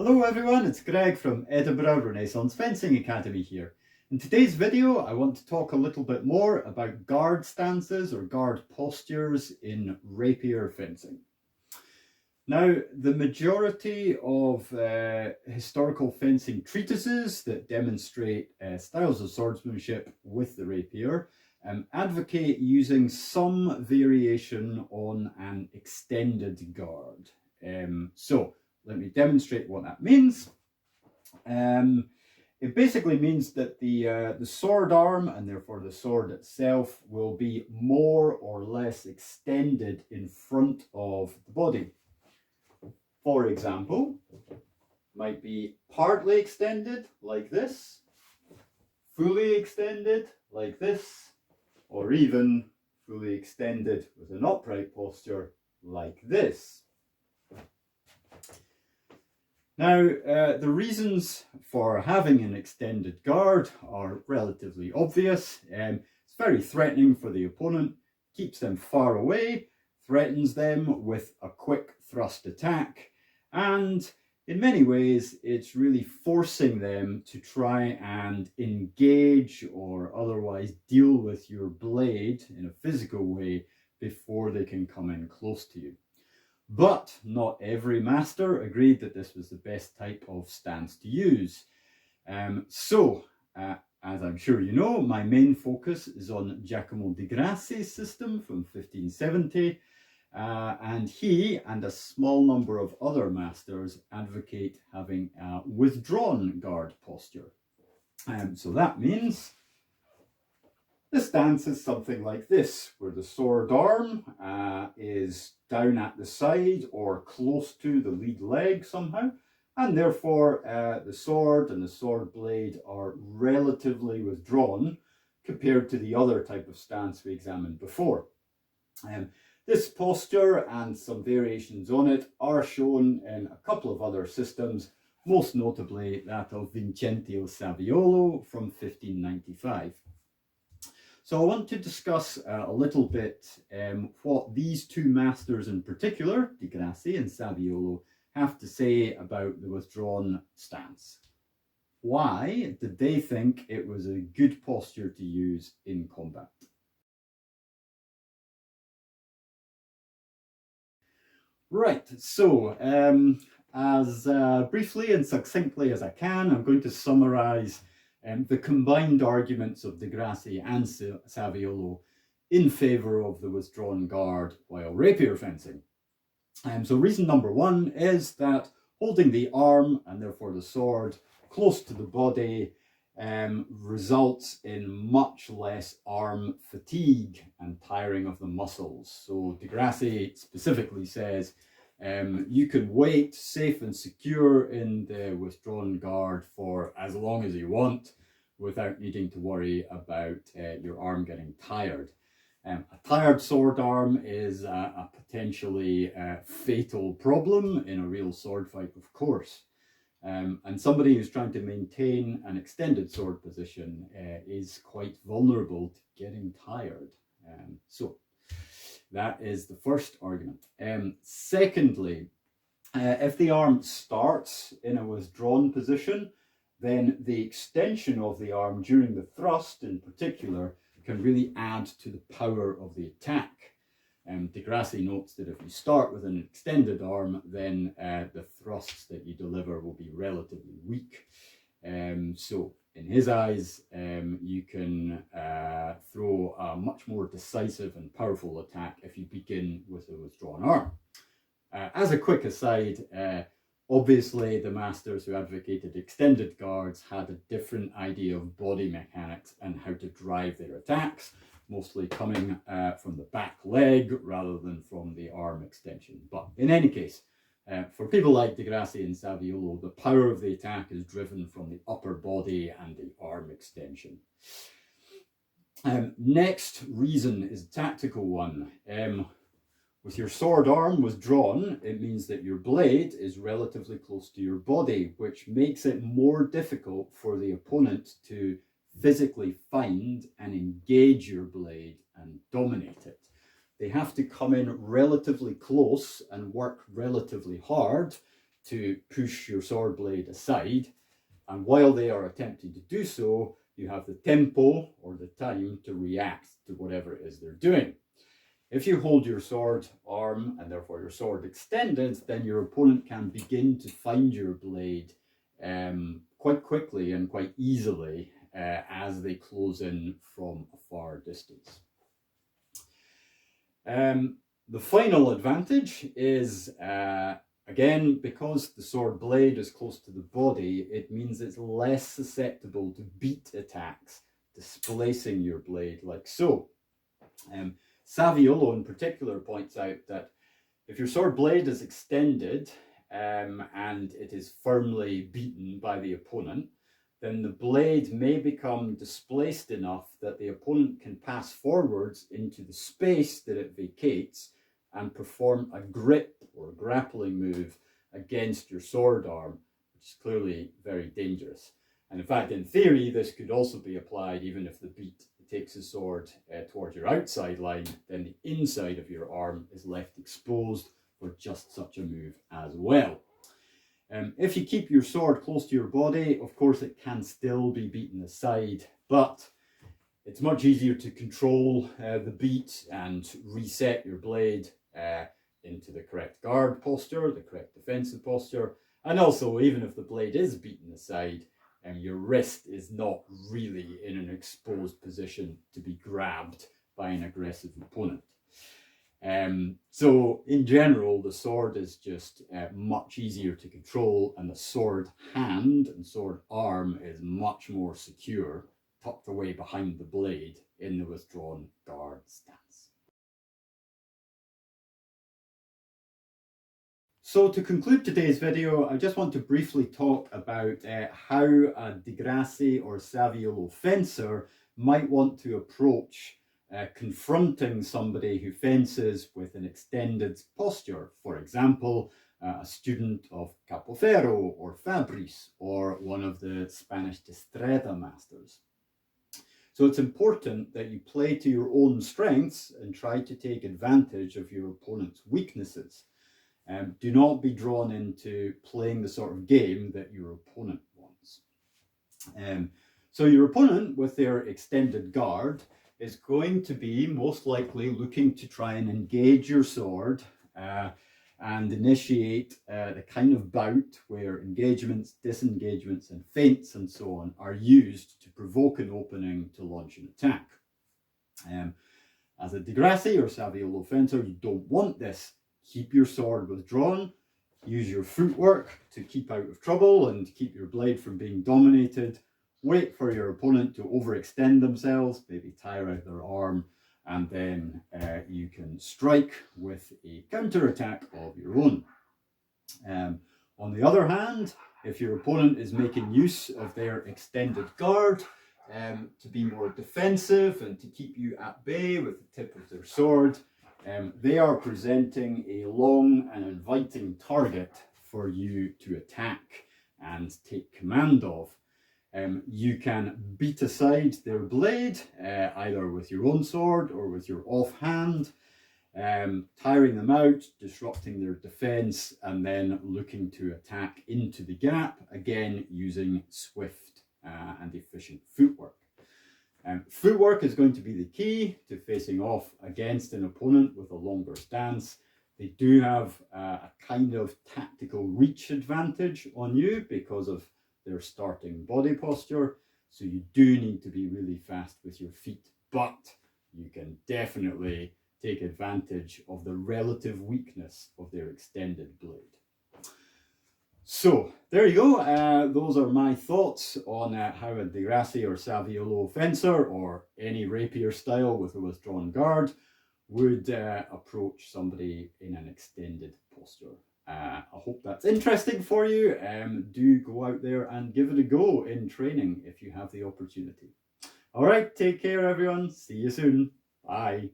Hello everyone, it's Greg from Edinburgh Renaissance Fencing Academy here. In today's video I want to talk a little bit more about guard stances or guard postures in rapier fencing. Now, the majority of historical fencing treatises that demonstrate styles of swordsmanship with the rapier advocate using some variation on an extended guard. So let me demonstrate what that means. It basically means that the sword arm, and therefore the sword itself, will be more or less extended in front of the body. For example, might be partly extended like this, fully extended like this, or even fully extended with an upright posture like this. Now, the reasons for having an extended guard are relatively obvious. It's very threatening for the opponent, keeps them far away, threatens them with a quick thrust attack, and in many ways it's really forcing them to try and engage or otherwise deal with your blade in a physical way before they can come in close to you. But not every master agreed that this was the best type of stance to use. As I'm sure you know, my main focus is on Giacomo di Grassi's system from 1570, and he and a small number of other masters advocate having a withdrawn guard posture. So that means the stance is something like this, where the sword arm is down at the side or close to the lead leg somehow, and therefore the sword and the sword blade are relatively withdrawn compared to the other type of stance we examined before. This posture and some variations on it are shown in a couple of other systems, most notably that of Vincenzio Saviolo from 1595. So I want to discuss a little bit what these two masters in particular, Di Grassi and Saviolo, have to say about the withdrawn stance. Why did they think it was a good posture to use in combat? Right, so as briefly and succinctly as I can, I'm going to summarize the combined arguments of Di Grassi and Saviolo in favour of the withdrawn guard while rapier fencing. So reason number one is that holding the arm, and therefore the sword, close to the body results in much less arm fatigue and tiring of the muscles. So Di Grassi specifically says you can wait safe and secure in the withdrawn guard for as long as you want without needing to worry about your arm getting tired. A tired sword arm is a potentially fatal problem in a real sword fight, of course. And somebody who's trying to maintain an extended sword position is quite vulnerable to getting tired. So that is the first argument. Secondly, if the arm starts in a withdrawn position, then the extension of the arm during the thrust in particular can really add to the power of the attack. Di Grassi notes that if you start with an extended arm, then the thrusts that you deliver will be relatively weak. So in his eyes, you can throw a much more decisive and powerful attack if you begin with a withdrawn arm. As a quick aside, obviously the masters who advocated extended guards had a different idea of body mechanics and how to drive their attacks, mostly coming from the back leg rather than from the arm extension. But in any case, for people like Di Grassi and Saviolo, the power of the attack is driven from the upper body and the arm extension. Next reason is a tactical one. With your sword arm withdrawn, it means that your blade is relatively close to your body, which makes it more difficult for the opponent to physically find and engage your blade and dominate it. They have to come in relatively close and work relatively hard to push your sword blade aside, and while they are attempting to do so, you have the tempo or the time to react to whatever it is they're doing. If you hold your sword arm and therefore your sword extended, then your opponent can begin to find your blade quite quickly and quite easily as they close in from a far distance. The final advantage is, again, because the sword blade is close to the body, it means it's less susceptible to beat attacks, displacing your blade like so. Saviolo in particular points out that if your sword blade is extended and it is firmly beaten by the opponent, then the blade may become displaced enough that the opponent can pass forwards into the space that it vacates and perform a grip or grappling move against your sword arm, which is clearly very dangerous. And in fact, in theory, this could also be applied even if the beat takes the sword towards your outside line, then the inside of your arm is left exposed for just such a move as well. If you keep your sword close to your body, of course it can still be beaten aside, but it's much easier to control the beat and reset your blade into the correct guard posture, the correct defensive posture, and also even if the blade is beaten aside, your wrist is not really in an exposed position to be grabbed by an aggressive opponent. So in general, the sword is just much easier to control, and the sword hand and sword arm is much more secure, tucked away behind the blade in the withdrawn guard stance. So to conclude today's video, I just want to briefly talk about how a Grassi or Saviolo fencer might want to approach confronting somebody who fences with an extended posture. For example, a student of Capoferro or Fabrice, or one of the Spanish Destreza masters. So it's important that you play to your own strengths and try to take advantage of your opponent's weaknesses. Do not be drawn into playing the sort of game that your opponent wants. So your opponent, with their extended guard, is going to be most likely looking to try and engage your sword and initiate the kind of bout where engagements, disengagements, and feints and so on are used to provoke an opening to launch an attack. As a Grassi or Saviolo fencer, you don't want this. Keep your sword withdrawn, use your footwork to keep out of trouble and keep your blade from being dominated. Wait for your opponent to overextend themselves, maybe tire out their arm, and then you can strike with a counterattack of your own. On the other hand, if your opponent is making use of their extended guard to be more defensive and to keep you at bay with the tip of their sword, they are presenting a long and inviting target for you to attack and take command of. You can beat aside their blade, either with your own sword or with your offhand, tiring them out, disrupting their defense, and then looking to attack into the gap, again using swift and efficient footwork. Footwork is going to be the key to facing off against an opponent with a longer stance. They do have a kind of tactical reach advantage on you because of their starting body posture, so you do need to be really fast with your feet, but you can definitely take advantage of the relative weakness of their extended blade. So there you go. Those are my thoughts on how a Grassi or Saviolo fencer, or any rapier style with a withdrawn guard, would approach somebody in an extended posture. I hope that's interesting for you. Do go out there and give it a go in training if you have the opportunity. All right, take care everyone. See you soon. Bye.